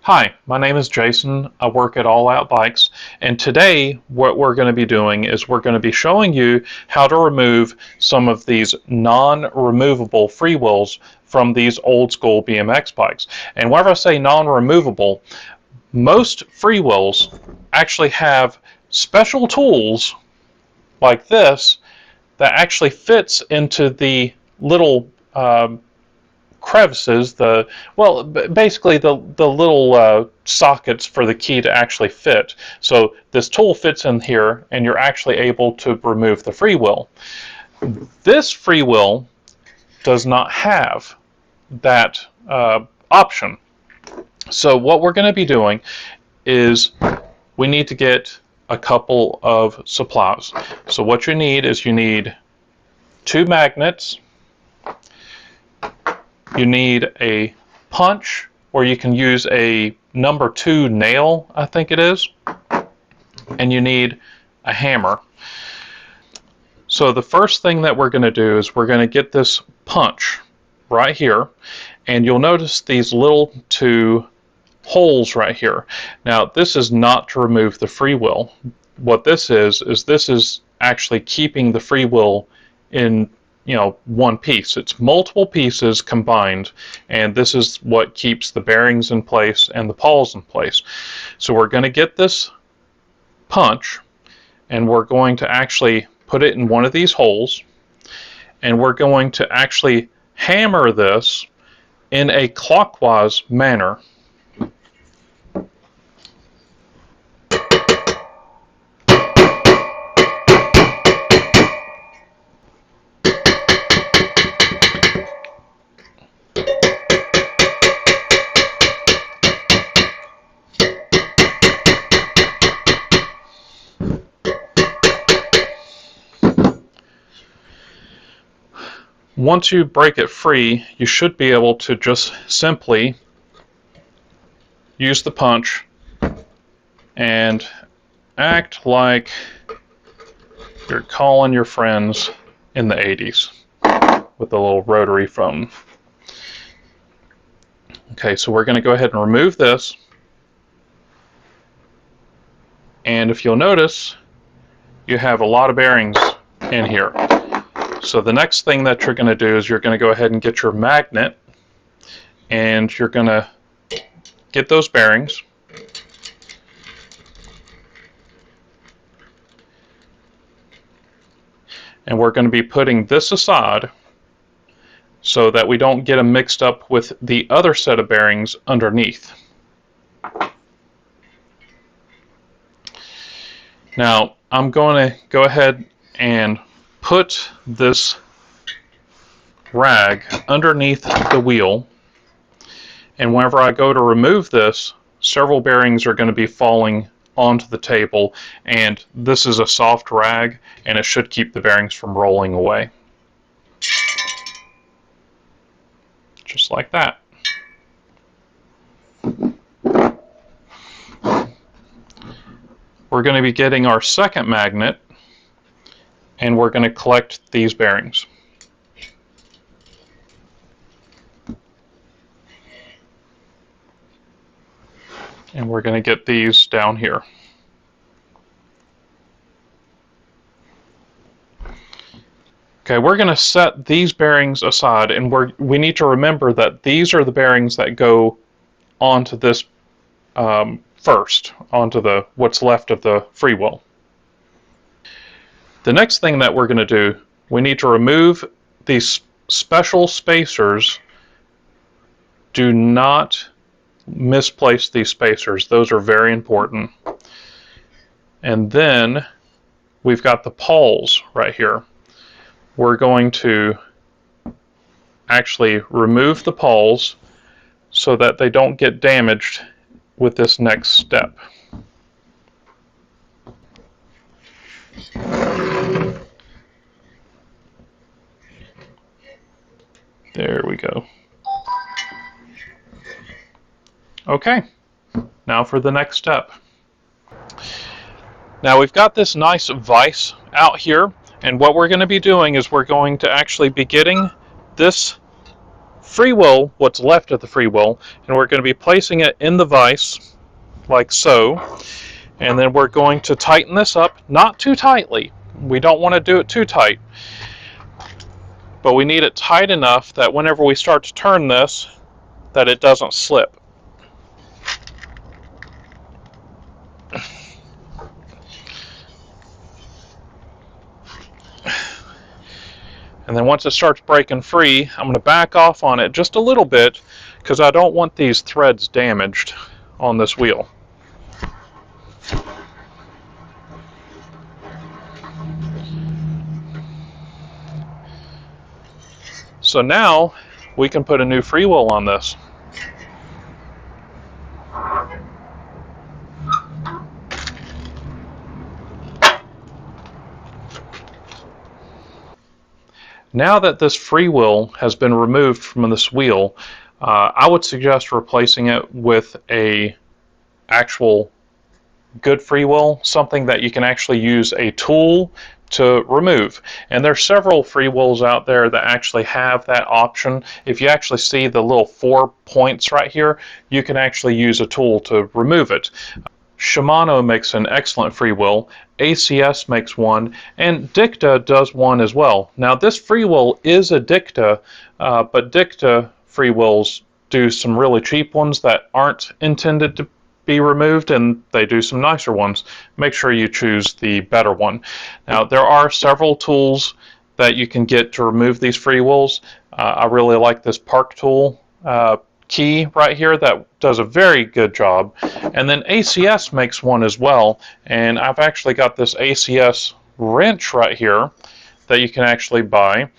Hi, my name is Jason. I work at All Out Bikes, and today what we're going to be doing is we're going to be showing you how to remove some of these non-removable freewheels from these old school BMX bikes. And whenever I say non-removable, most freewheels actually have special tools like this that actually fits into the little crevices, basically the little sockets for the key to actually fit. So this tool fits in here and you're actually able to remove the freewheel. This freewheel does not have that option. So what we're going to be doing is we need to get a couple of supplies. So what you need is you need 2 magnets. You need a punch, or you can use a number 2 nail, I think it is, and you need a hammer. So the first thing that we're going to do is we're going to get this punch right here, and you'll notice these little 2 holes right here. Now this is not to remove the freewheel. What this is this is actually keeping the freewheel in one piece. It's multiple pieces combined, and this is what keeps the bearings in place and the pawls in place. So we're going to get this punch and we're going to actually put it in one of these holes, and we're going to actually hammer this in a clockwise manner. Once you break it free, you should be able to just simply use the punch and act like you're calling your friends in the 80s with a little rotary phone. Okay, so we're going to go ahead and remove this. And if you'll notice, you have a lot of bearings in here. So the next thing that you're going to do is you're going to go ahead and get your magnet, and you're going to get those bearings. And we're going to be putting this aside so that we don't get them mixed up with the other set of bearings underneath. Now I'm going to go ahead and put this rag underneath the wheel, and whenever I go to remove this, several bearings are going to be falling onto the table, and this is a soft rag and it should keep the bearings from rolling away. Just like that. We're going to be getting our second magnet, and we're going to collect these bearings. And we're going to get these down here. Okay, we're going to set these bearings aside, and we need to remember that these are the bearings that go onto this first, onto what's left of the freewheel. The next thing that we're going to do, we need to remove these special spacers. Do not misplace these spacers. Those are very important. And then we've got the pawls right here. We're going to actually remove the pawls so that they don't get damaged with this next step. There we go. Okay, now for the next step. Now we've got this nice vise out here, and what we're going to be doing is we're going to actually be getting this Freewheel what's left of the freewheel, and we're going to be placing it in the vise like so, and then we're going to tighten this up, not too tightly. We don't want to do it too tight, but we need it tight enough that whenever we start to turn this, that it doesn't slip. And then once it starts breaking free, I'm going to back off on it just a little bit because I don't want these threads damaged on this wheel. So now we can put a new freewheel on this. Now that this freewheel has been removed from this wheel, I would suggest replacing it with a actual good freewheel, something that you can actually use a tool to remove. And there's several freewheels out there that actually have that option. If you actually see the little 4 points right here, you can actually use a tool to remove it. Shimano makes an excellent freewheel, ACS makes one, and Dicta does one as well. Now this freewheel is a Dicta, but Dicta freewheels do some really cheap ones that aren't intended to be removed, and they do some nicer ones. Make sure you choose the better one. Now there are several tools that you can get to remove these freewheels. I really like this Park tool key right here that does a very good job, and then ACS makes one as well, and I've actually got this ACS wrench right here that you can actually buy.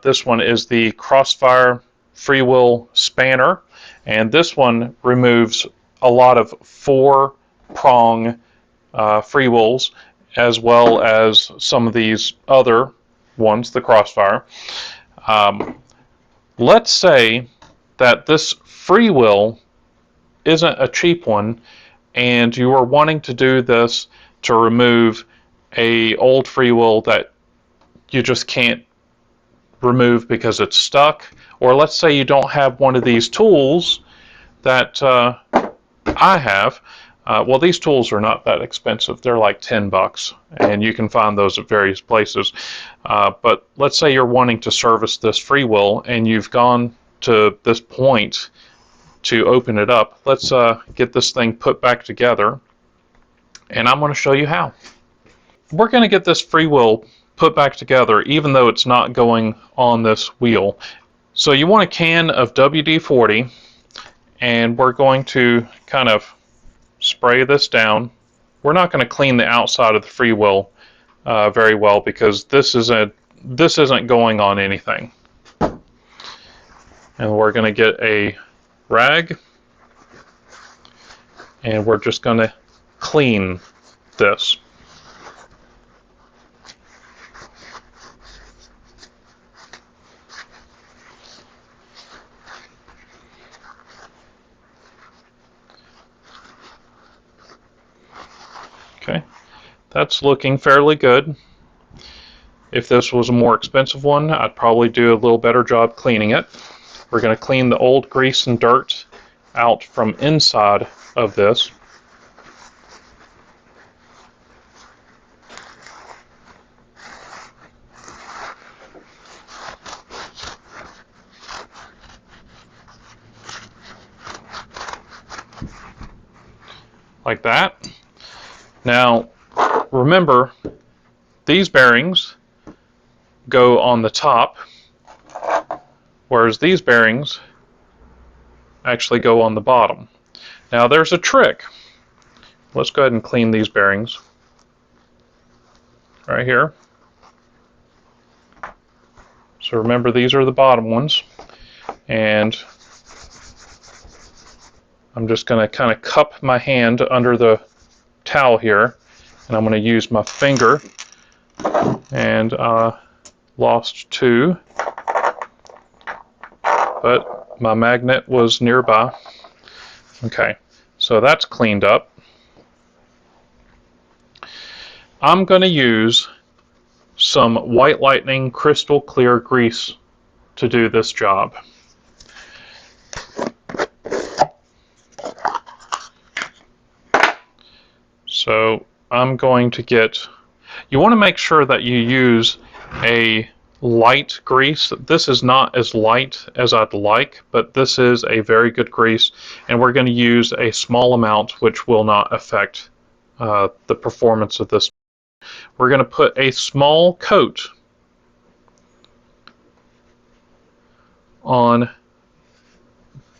This one is the Crossfire Freewheel Spanner, and this one removes a lot of 4-prong freewheels as well as some of these other ones, the Crossfire. Let's say that this freewheel isn't a cheap one and you are wanting to do this to remove a old freewheel that you just can't remove because it's stuck, or let's say you don't have one of these tools that I have. Well, these tools are not that expensive. They're like $10 and you can find those at various places. But let's say you're wanting to service this freewheel and you've gone to this point to open it up. Let's get this thing put back together, and I'm going to show you how. We're going to get this freewheel put back together even though it's not going on this wheel. So you want a can of WD-40, and we're going to kind of spray this down. We're not going to clean the outside of the freewheel very well because this isn't going on anything. And we're going to get a rag, and we're just going to clean this. Okay, that's looking fairly good. If this was a more expensive one, I'd probably do a little better job cleaning it. We're going to clean the old grease and dirt out from inside of this. Like that. Now, remember, these bearings go on the top, whereas these bearings actually go on the bottom. Now there's a trick. Let's go ahead and clean these bearings right here. So remember, these are the bottom ones, and I'm just going to kind of cup my hand under the towel here, and I'm going to use my finger, and lost 2, but my magnet was nearby. Okay, so that's cleaned up. I'm going to use some White Lightning crystal clear grease to do this job. So I'm going to get, you want to make sure that you use a light grease. This is not as light as I'd like, but this is a very good grease, and we're going to use a small amount which will not affect the performance of this. We're going to put a small coat on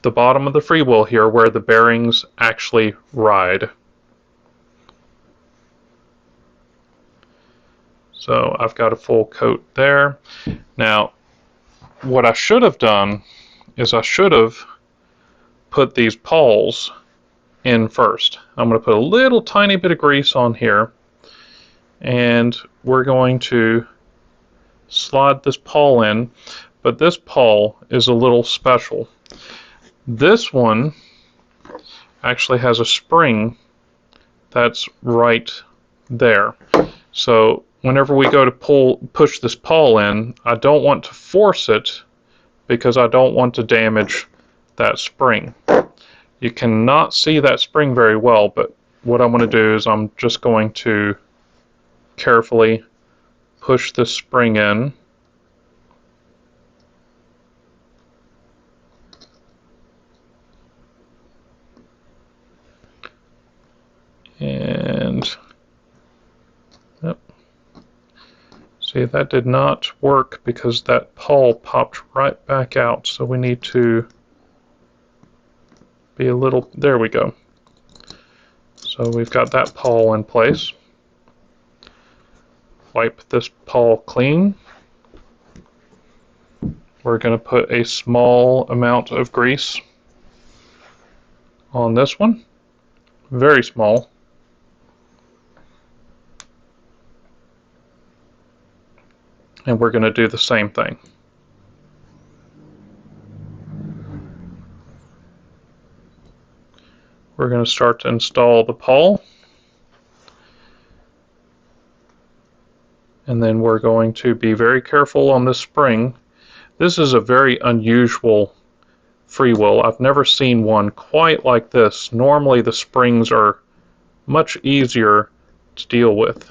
the bottom of the Freewheel here where the bearings actually ride. So I've got a full coat there. Now, what I should have done is I should have put these pawls in first. I'm going to put a little tiny bit of grease on here, and we're going to slide this pawl in, but this pawl is a little special. This one actually has a spring that's right there. So whenever we go to push this pawl in, I don't want to force it because I don't want to damage that spring. You cannot see that spring very well, but what I'm going to do is I'm just going to carefully push this spring in. And yep. See, that did not work because that pawl popped right back out. So we need to be a little, there we go. So we've got that pawl in place. Wipe this pawl clean. We're going to put a small amount of grease on this one. Very small. And we're going to do the same thing. We're going to start to install the pawl. And then we're going to be very careful on this spring. This is a very unusual Freewheel. I've never seen one quite like this. Normally the springs are much easier to deal with.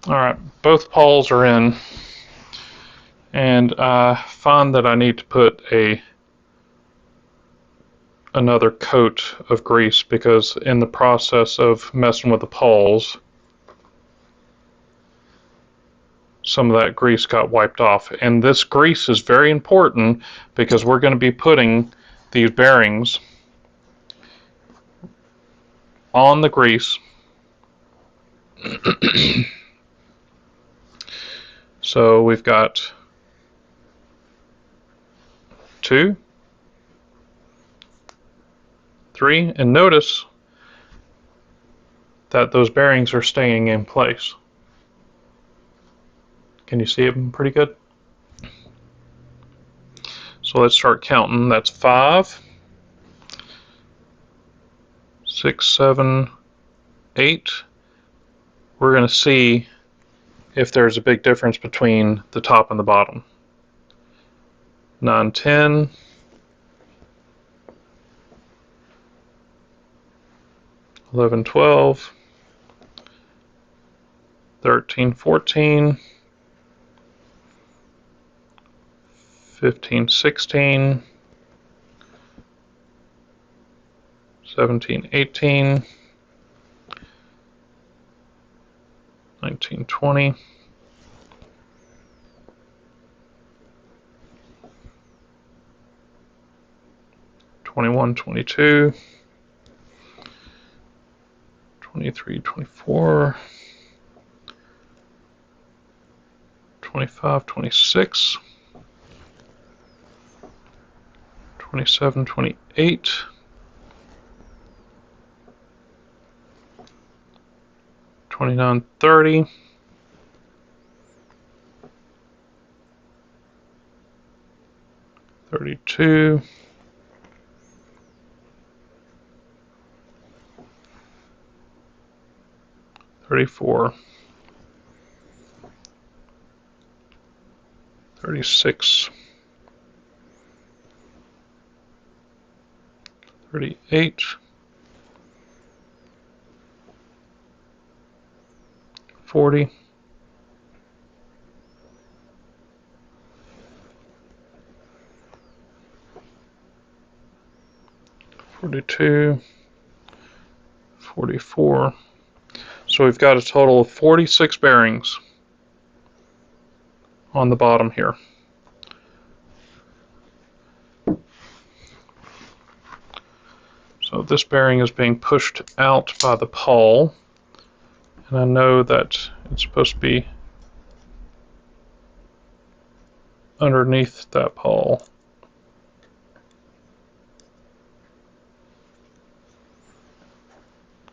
Alright, both pawls are in, and I find that I need to put another coat of grease because in the process of messing with the pawls, some of that grease got wiped off. And this grease is very important because we're going to be putting these bearings on the grease. So we've got 2, 3, and notice that those bearings are staying in place. Can you see them pretty good? So let's start counting. That's 5, 6, 7, 8. We're going to see if there's a big difference between the top and the bottom. 9, 10. 11, 12. 13, 14. 15, 16. 17, 18. 19, 20. 21, 22. 23, 24. 25, 26. 27, 28. 29, 30. 32. 34, 36, 38, 40, 42, 44. So we've got a total of 46 bearings on the bottom here. So this bearing is being pushed out by the pawl, and I know that it's supposed to be underneath that pawl.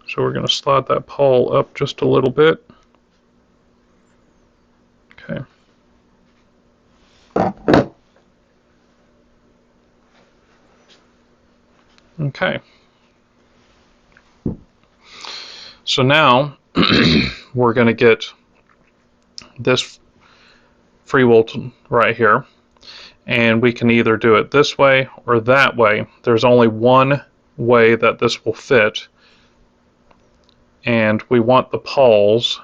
So we're going to slide that pawl up just a little bit. Okay. Okay. So now we're going to get this freewheel right here, and we can either do it this way or that way. There's only one way that this will fit, and we want the pawls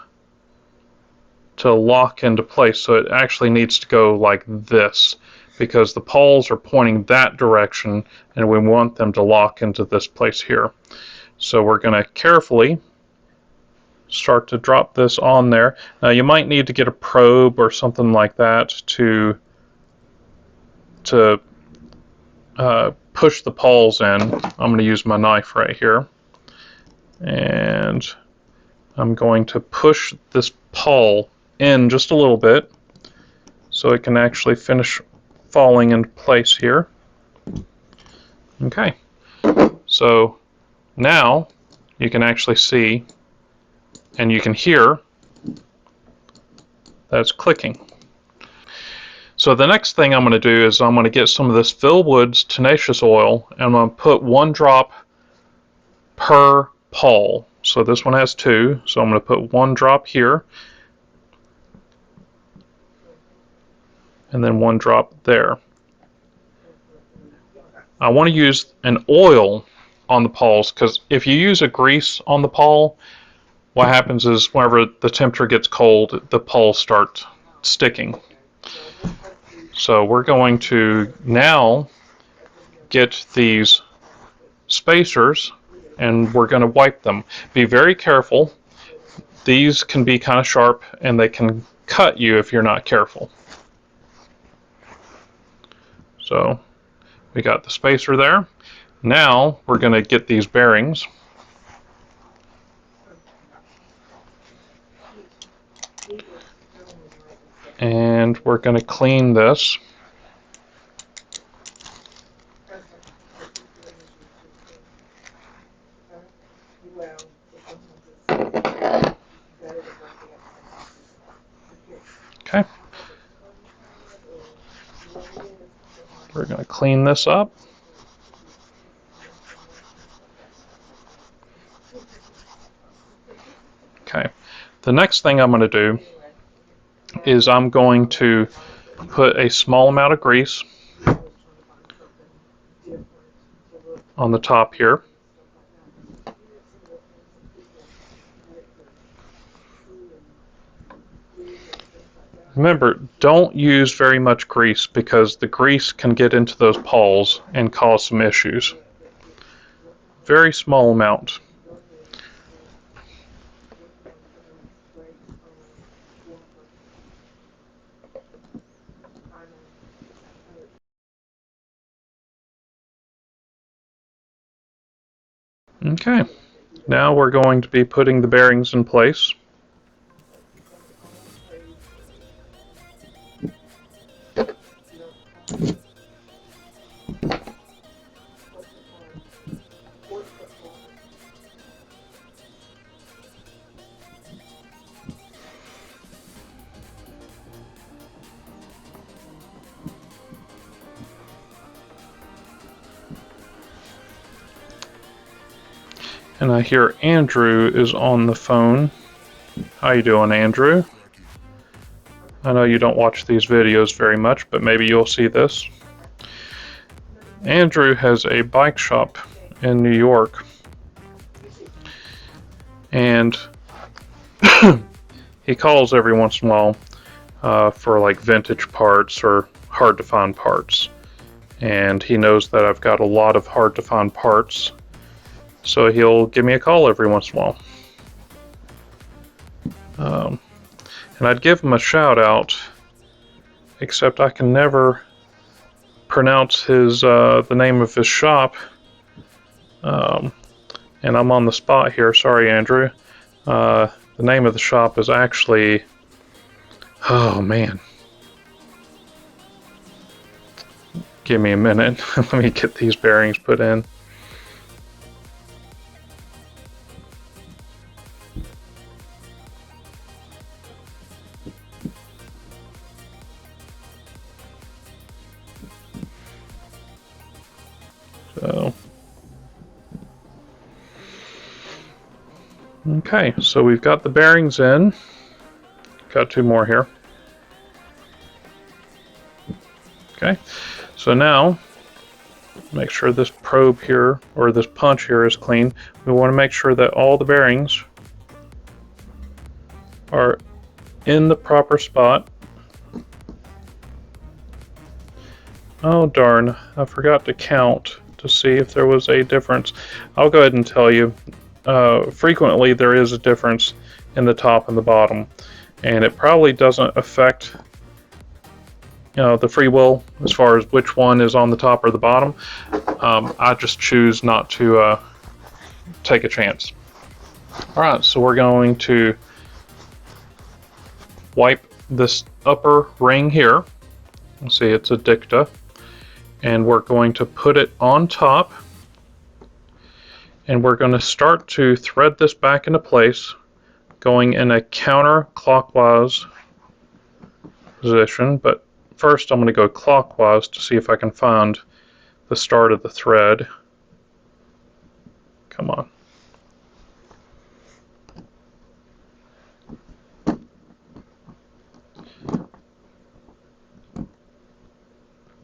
to lock into place, so it actually needs to go like this, because the pawls are pointing that direction and we want them to lock into this place here. So we're going to carefully start to drop this on there. Now you might need to get a probe or something like that to push the pawls in. I'm going to use my knife right here, and I'm going to push this pawl in just a little bit so it can actually finish falling into place here. Okay, so now you can actually see and you can hear that it's clicking. So the next thing I'm going to do is I'm going to get some of this Phil Woods tenacious oil, and I'm going to put 1 drop per pawl. So this one has 2, so I'm going to put 1 drop here, and then 1 drop there. I want to use an oil on the pawls, because if you use a grease on the pawl, what happens is whenever the temperature gets cold, the pawls start sticking. So we're going to now get these spacers, and we're going to wipe them. Be very careful. These can be kind of sharp, and they can cut you if you're not careful. So we got the spacer there. Now we're going to get these bearings. And we're going to clean this. Okay. We're going to clean this up. Okay. The next thing I'm going to do is I'm going to put a small amount of grease on the top here. Remember, don't use very much grease, because the grease can get into those pawls and cause some issues. Very small amount. Okay, now we're going to be putting the bearings in place. And I hear Andrew is on the phone. How you doing, Andrew? I know you don't watch these videos very much, but maybe you'll see this. Andrew has a bike shop in New York, and he calls every once in a while for like vintage parts or hard to find parts. And he knows that I've got a lot of hard to find parts, so he'll give me a call every once in a while. And I'd give him a shout out, except I can never pronounce his the name of his shop. And I'm on the spot here, sorry Andrew. The name of the shop is actually, oh man. Give me a minute, let me get these bearings put in. Okay, so we've got the bearings in. Got two more here. Okay, so now make sure this probe here, or this punch here, is clean. We want to make sure that all the bearings are in the proper spot. Oh darn, I forgot to count to see if there was a difference. I'll go ahead and tell you. Frequently there is a difference in the top and the bottom, and it probably doesn't affect the Freewheel as far as which one is on the top or the bottom. I just choose not to take a chance. Alright, so we're going to wipe this upper ring here. Let's see, it's a dicta, and we're going to put it on top. And we're going to start to thread this back into place, going in a counterclockwise position. But first I'm going to go clockwise to see if I can find the start of the thread. Come on.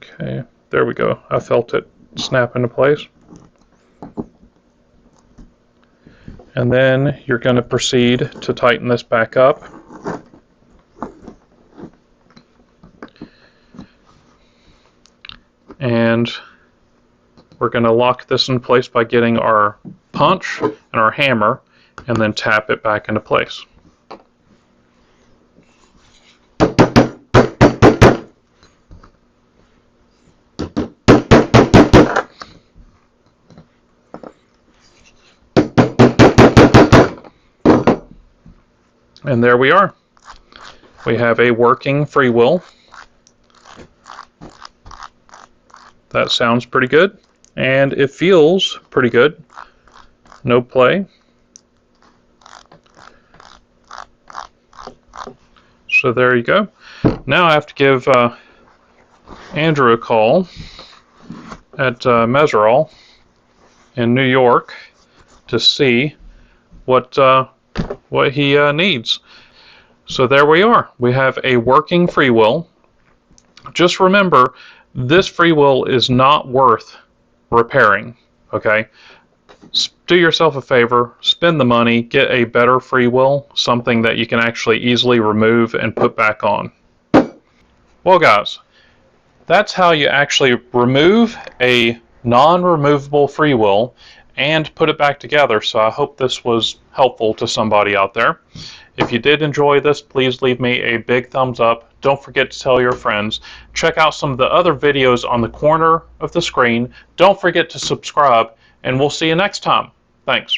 Okay, there we go. I felt it snap into place. And then you're going to proceed to tighten this back up. And we're going to lock this in place by getting our punch and our hammer, and then tap it back into place. And there we are. We have a working Freewheel. That sounds pretty good, and it feels pretty good. No play. So there you go. Now I have to give Andrew a call at Meserol in New York to see what he needs. So there we are. We have a working Freewheel. Just remember, this Freewheel is not worth repairing, okay? Do yourself a favor, spend the money, get a better Freewheel, something that you can actually easily remove and put back on. Well guys, that's how you actually remove a non-removable Freewheel and put it back together. So I hope this was helpful to somebody out there. If you did enjoy this, please leave me a big thumbs up. Don't forget to tell your friends. Check out some of the other videos on the corner of the screen. Don't forget to subscribe, and we'll see you next time. Thanks.